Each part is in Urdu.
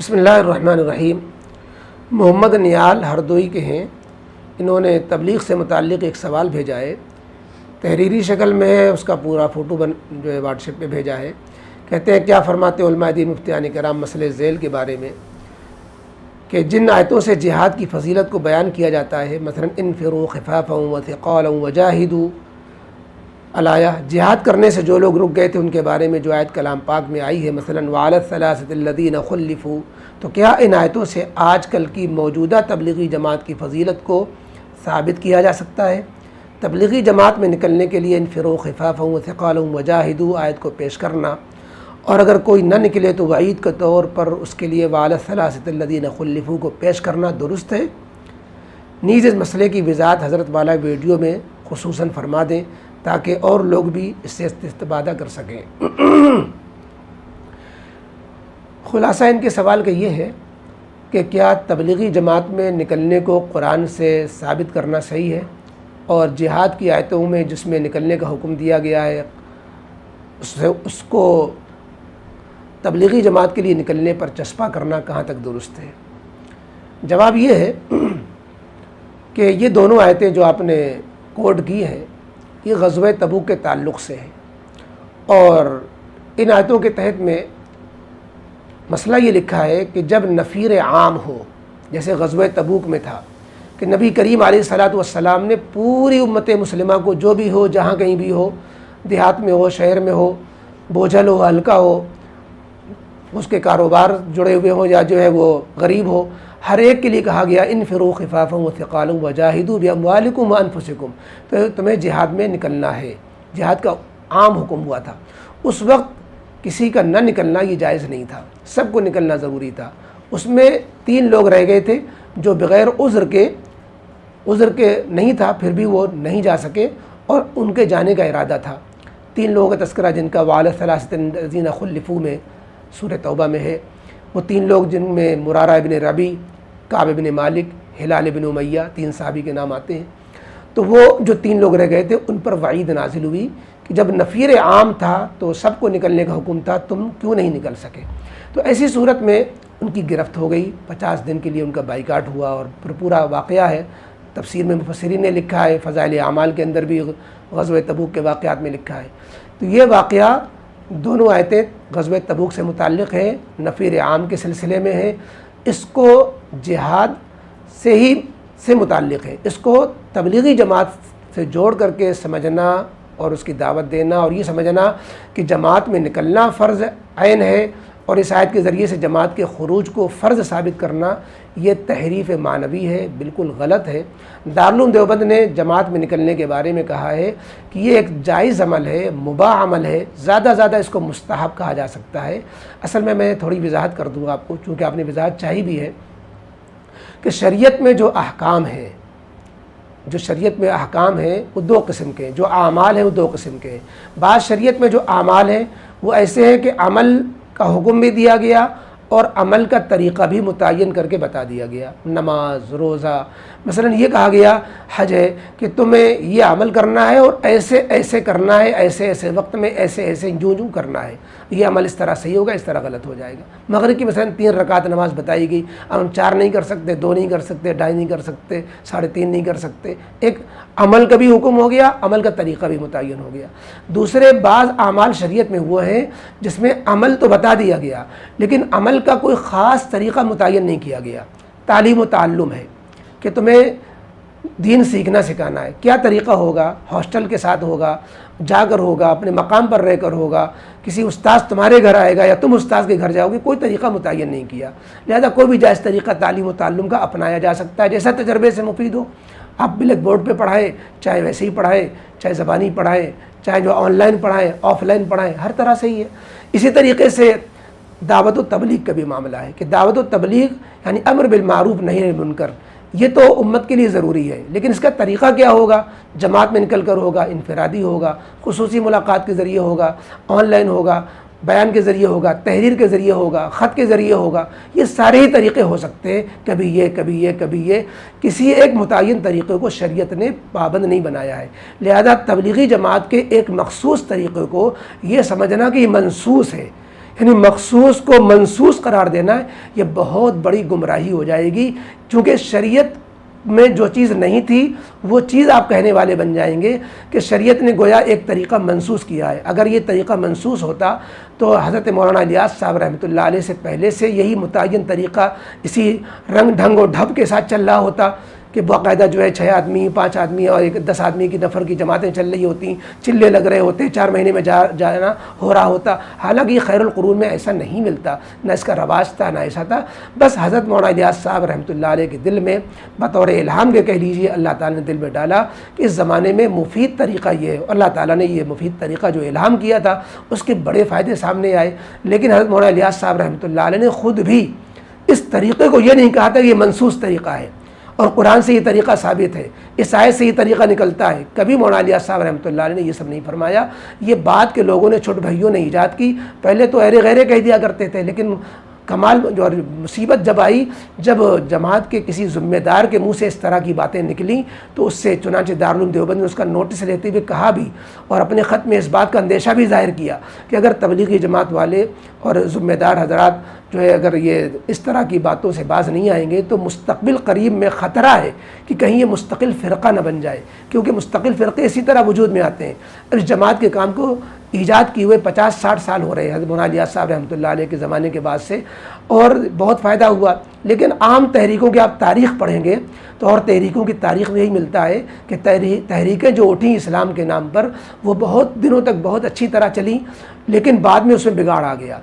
بسم اللہ الرحمن الرحیم۔ محمد نیال ہردوئی کے ہیں، انہوں نے تبلیغ سے متعلق ایک سوال بھیجا ہے، تحریری شکل میں ہے، اس کا پورا فوٹو جو ہے واٹس ایپ پہ بھیجا ہے۔ کہتے ہیں کیا فرماتے علماء دین مفتیان کرام مسئلہ ذیل کے بارے میں کہ جن آیتوں سے جہاد کی فضیلت کو بیان کیا جاتا ہے، مثلا انفروا خفافا وثقالا وجاہدوا الآیہ، جہاد کرنے سے جو لوگ رک گئے تھے ان کے بارے میں جو آیت کلام پاک میں آئی ہے، مثلا وعلی الثلاثة الذین خلفوا، تو کیا ان آیتوں سے آج کل کی موجودہ تبلیغی جماعت کی فضیلت کو ثابت کیا جا سکتا ہے؟ تبلیغی جماعت میں نکلنے کے لیے انفروا خفافا وثقالا وجاہدوا آیت کو پیش کرنا، اور اگر کوئی نہ نکلے تو وعید کے طور پر اس کے لیے وعلی الثلاثة الذین خلفوا کو پیش کرنا درست ہے؟ نیز اس مسئلے کی وضاحت حضرت والا ویڈیو میں خصوصاً فرما دیں تاکہ اور لوگ بھی اس سے استفادہ کر سکیں۔ خلاصہ ان کے سوال کا یہ ہے کہ کیا تبلیغی جماعت میں نکلنے کو قرآن سے ثابت کرنا صحیح ہے، اور جہاد کی آیتوں میں جس میں نکلنے کا حکم دیا گیا ہے اس کو تبلیغی جماعت کے لیے نکلنے پر چسپاں کرنا کہاں تک درست ہے؟ جواب یہ ہے کہ یہ دونوں آیتیں جو آپ نے کوٹ کی ہیں یہ غزوہ تبوک کے تعلق سے ہیں، اور ان آیتوں کے تحت میں مسئلہ یہ لکھا ہے کہ جب نفیر عام ہو، جیسے غزوہ تبوک میں تھا کہ نبی کریم علیہ الصلاۃ والسلام نے پوری امت مسلمہ کو جو بھی ہو، جہاں کہیں بھی ہو، دیہات میں ہو، شہر میں ہو، بوجھل ہو، ہلکا ہو، اس کے کاروبار جڑے ہوئے ہوں یا جو ہے وہ غریب ہو، ہر ایک کے لیے کہا گیا انفروا خفافا وثقالا وجاہدوا باموالکم وانفسکم، تو تمہیں جہاد میں نکلنا ہے۔ جہاد کا عام حکم ہوا تھا، اس وقت کسی کا نہ نکلنا یہ جائز نہیں تھا، سب کو نکلنا ضروری تھا۔ اس میں 3 لوگ رہ گئے تھے جو بغیر عذر کے نہیں تھا، پھر بھی وہ نہیں جا سکے اور ان کے جانے کا ارادہ تھا۔ 3 لوگوں کا تذکرہ جن کا وعلی الثلاثة الذین خلفوا میں سورہ توبہ میں ہے، وہ 3 لوگ جن میں مرارہ ابن ربی، کعب ابن مالک، ہلال ابن امیہ، 3 صحابی کے نام آتے ہیں۔ تو وہ جو 3 لوگ رہ گئے تھے ان پر وعید نازل ہوئی کہ جب نفیر عام تھا تو سب کو نکلنے کا حکم تھا، تم کیوں نہیں نکل سکے؟ تو ایسی صورت میں ان کی گرفت ہو گئی، 50 دن کے لیے ان کا بائیکاٹ ہوا، اور پورا واقعہ ہے، تفسیر میں مفسرین نے لکھا ہے، فضائل اعمال کے اندر بھی غزوہ تبوک کے واقعات میں لکھا ہے۔ تو یہ واقعہ دونوں آیتیں غزوہ تبوک سے متعلق ہیں، نفیر عام کے سلسلے میں ہیں، اس کو جہاد سے متعلق ہے، اس کو تبلیغی جماعت سے جوڑ کر کے سمجھنا اور اس کی دعوت دینا، اور یہ سمجھنا کہ جماعت میں نکلنا فرض عین ہے، اور اس آیت کے ذریعے سے جماعت کے خروج کو فرض ثابت کرنا یہ تحریف معنوی ہے، بالکل غلط ہے۔ دارالعلوم دیوبند نے جماعت میں نکلنے کے بارے میں کہا ہے کہ یہ ایک جائز عمل ہے، مباح عمل ہے، زیادہ اس کو مستحب کہا جا سکتا ہے۔ اصل میں تھوڑی وضاحت کر دوں آپ کو، چونکہ آپ نے وضاحت چاہی بھی ہے کہ شریعت میں جو احکام ہیں، وہ 2 قسم کے ہیں، جو اعمال ہیں وہ 2 قسم کے ہیں۔ بعض شریعت میں جو اعمال ہیں وہ ایسے ہیں کہ عمل کا حکم بھی دیا گیا اور عمل کا طریقہ بھی متعین کر کے بتا دیا گیا، نماز، روزہ، مثلا یہ کہا گیا حج ہے کہ تمہیں یہ عمل کرنا ہے اور ایسے کرنا ہے، ایسے وقت میں ایسے یوں کرنا ہے، یہ عمل اس طرح صحیح ہوگا، اس طرح غلط ہو جائے گا۔ مغرب کی مثلا 3 رکعت نماز بتائی گئی، اب ہم 4 نہیں کر سکتے، 2 نہیں کر سکتے، 2.5 نہیں کر سکتے، 3.5 نہیں کر سکتے، ایک عمل کا بھی حکم ہو گیا، عمل کا طریقہ بھی متعین ہو گیا۔ دوسرے بعض اعمال شریعت میں وہ ہیں جس میں عمل تو بتا دیا گیا لیکن عمل کا کوئی خاص طریقہ متعین نہیں کیا گیا۔ تعلیم و تعلم ہے کہ تمہیں دین سیکھنا سکھانا ہے، کیا طریقہ ہوگا؟ ہاسٹل کے ساتھ ہوگا، جا کر ہوگا، اپنے مقام پر رہ کر ہوگا، کسی استاذ تمہارے گھر آئے گا یا تم استاذ کے گھر جاؤ گے، کوئی طریقہ متعین نہیں کیا، لہذا کوئی بھی جائز طریقہ تعلیم و تعلم کا اپنایا جا سکتا ہے، جیسا تجربے سے مفید ہو۔ آپ بلیک بورڈ پہ پڑھائیں، چاہے ویسے ہی پڑھائیں، چاہے زبانی پڑھائیں، چاہے جو آن لائن پڑھائیں، آف لائن پڑھائیں، ہر طرح سے ہی ہے۔ اسی طریقے سے دعوت و تبلیغ کا بھی معاملہ ہے کہ دعوت و تبلیغ یعنی امر بالمعروف نہی عن المنکر، یہ تو امت کے لیے ضروری ہے، لیکن اس کا طریقہ کیا ہوگا؟ جماعت میں نکل کر ہوگا، انفرادی ہوگا، خصوصی ملاقات کے ذریعے ہوگا، آن لائن ہوگا، بیان کے ذریعے ہوگا، تحریر کے ذریعے ہوگا، خط کے ذریعے ہوگا، یہ سارے ہی طریقے ہو سکتے ہیں، کبھی یہ کسی ایک متعین طریقے کو شریعت نے پابند نہیں بنایا ہے۔ لہذا تبلیغی جماعت کے ایک مخصوص طریقے کو یہ سمجھنا کہ یہ منسوس ہے، یعنی مخصوص کو منصوص قرار دینا ہے، یہ بہت بڑی گمراہی ہو جائے گی، چونکہ شریعت میں جو چیز نہیں تھی وہ چیز آپ کہنے والے بن جائیں گے کہ شریعت نے گویا ایک طریقہ منسوخ کیا ہے۔ اگر یہ طریقہ منسوخ ہوتا تو حضرت مولانا الیاس صاحب رحمۃ اللہ علیہ سے پہلے سے یہی متعین طریقہ اسی رنگ ڈھنگ و ڈھب کے ساتھ چل رہا ہوتا کہ باقاعدہ جو ہے 6 آدمی 5 آدمی اور 10 آدمی کی نفر کی جماعتیں چل رہی ہوتی، چلے لگ رہے ہوتے، 4 مہینے میں جانا ہو رہا ہوتا۔ حالانکہ یہ خیر القرون میں ایسا نہیں ملتا، نہ اس کا رواج تھا نہ ایسا تھا۔ بس حضرت مولانا الیاس صاحب رحمۃ اللہ علیہ کے دل میں بطور الہام کے کہہ لیجیے اللہ تعالیٰ نے دل میں ڈالا کہ اس زمانے میں مفید طریقہ یہ ہے، اللہ تعالیٰ نے یہ مفید طریقہ جو الہام کیا تھا اس کے بڑے فائدے سامنے آئے۔ لیکن حضرت مولانا الیاس صاحب رحمۃ اللہ علیہ نے خود بھی اس طریقے کو یہ نہیں کہا تھا کہ یہ منسوخ طریقہ ہے اور قرآن سے یہ طریقہ ثابت ہے، اس آیت سے یہ طریقہ نکلتا ہے، کبھی مولانا الیاس صاحب رحمۃ اللہ علیہ نے یہ سب نہیں فرمایا۔ یہ بات کے لوگوں نے چھوٹے بھائیوں نے ایجاد کی، پہلے تو ایرے غیرے کہہ دیا کرتے تھے، لیکن کمال جو مصیبت جب آئی، جب جماعت کے کسی ذمہ دار کے منہ سے اس طرح کی باتیں نکلیں تو اس سے چنانچہ دارالعلوم دیوبند نے اس کا نوٹس لیتے ہوئے کہا بھی اور اپنے خط میں اس بات کا اندیشہ بھی ظاہر کیا کہ اگر تبلیغی جماعت والے اور ذمہ دار حضرات جو ہے اگر یہ اس طرح کی باتوں سے باز نہیں آئیں گے تو مستقبل قریب میں خطرہ ہے کہ کہیں یہ مستقل فرقہ نہ بن جائے، کیونکہ مستقل فرقے اسی طرح وجود میں آتے ہیں۔ اس جماعت کے کام کو ایجاد کیے ہوئے 50-60 سال ہو رہے ہیں حضرت مولانا الیاس صاحب رحمۃ اللہ علیہ کے زمانے کے بعد سے، اور بہت فائدہ ہوا۔ لیکن عام تحریکوں کی آپ تاریخ پڑھیں گے تو اور تحریکوں کی تاریخ میں یہی ملتا ہے کہ تحریکیں جو اٹھیں اسلام کے نام پر وہ بہت دنوں تک بہت اچھی طرح چلیں، لیکن بعد میں اس میں بگاڑ آ گیا،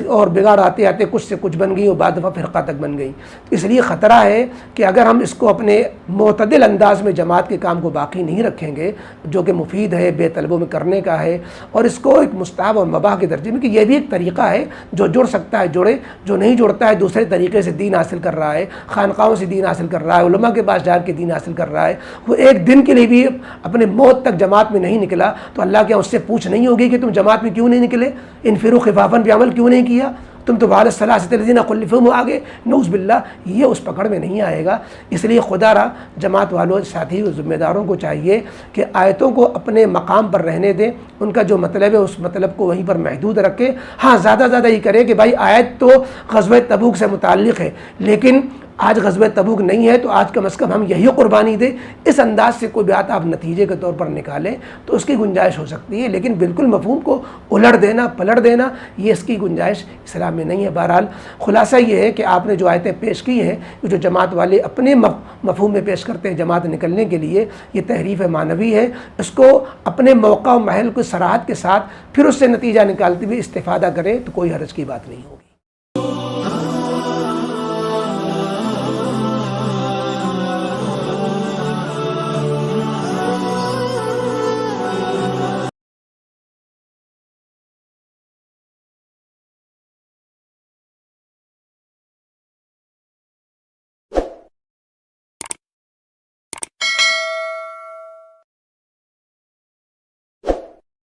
اور بگاڑ آتے آتے کچھ سے کچھ بن گئی اور بعد دفعہ فرقہ تک بن گئی۔ تو اس لیے خطرہ ہے کہ اگر ہم اس کو اپنے معتدل انداز میں جماعت کے کام کو باقی نہیں رکھیں گے جو کہ مفید ہے، بے طلبوں میں کرنے کا ہے، اور اس کو ایک مستحب اور مباح کے درجے میں کہ یہ بھی ایک طریقہ ہے، جو جڑ سکتا ہے جوڑے، جو نہیں جڑتا ہے دوسرے طریقے سے دین حاصل کر رہا ہے، خانقاہوں سے دین حاصل کر رہا ہے، علماء کے پاس جا کے دین حاصل کر رہا ہے، وہ ایک دن کے لیے بھی اپنے موت تک جماعت میں نہیں نکلا تو اللہ کے اس سے پوچھ نہیں ہوگی کہ تم جماعت میں کیوں نہیں نکلے، انفروا خفافا پہ عمل کیوں نہیں کیا، تم تو بعد الثلاثۃ الذین خلفوا میں آگے، نعوذ باللہ، یہ اس پکڑ میں نہیں آئے گا۔ اس لیے خدا را جماعت والوں ساتھی و ذمہ داروں کو چاہیے کہ آیتوں کو اپنے مقام پر رہنے دیں، ان کا جو مطلب ہے اس مطلب کو وہیں پر محدود رکھیں۔ ہاں زیادہ زیادہ یہ کریں کہ بھائی آیت تو غزوہ تبوک سے متعلق ہے، لیکن آج غزوہ تبوک نہیں ہے تو آج کم از کم ہم یہی قربانی دیں، اس انداز سے کوئی بات آپ نتیجے کے طور پر نکالیں تو اس کی گنجائش ہو سکتی ہے، لیکن بالکل مفہوم کو الٹ دینا پلٹ دینا یہ اس کی گنجائش اسلام میں نہیں ہے۔ بہرحال خلاصہ یہ ہے کہ آپ نے جو آیتیں پیش کی ہیں جو جماعت والے اپنے مفہوم میں پیش کرتے ہیں جماعت نکلنے کے لیے، یہ تحریف معنوی ہے، اس کو اپنے موقع و محل کو صراحت کے ساتھ پھر اس سے نتیجہ نکالتے ہوئے استفادہ کریں تو کوئی حرج کی بات نہیں ہوگی۔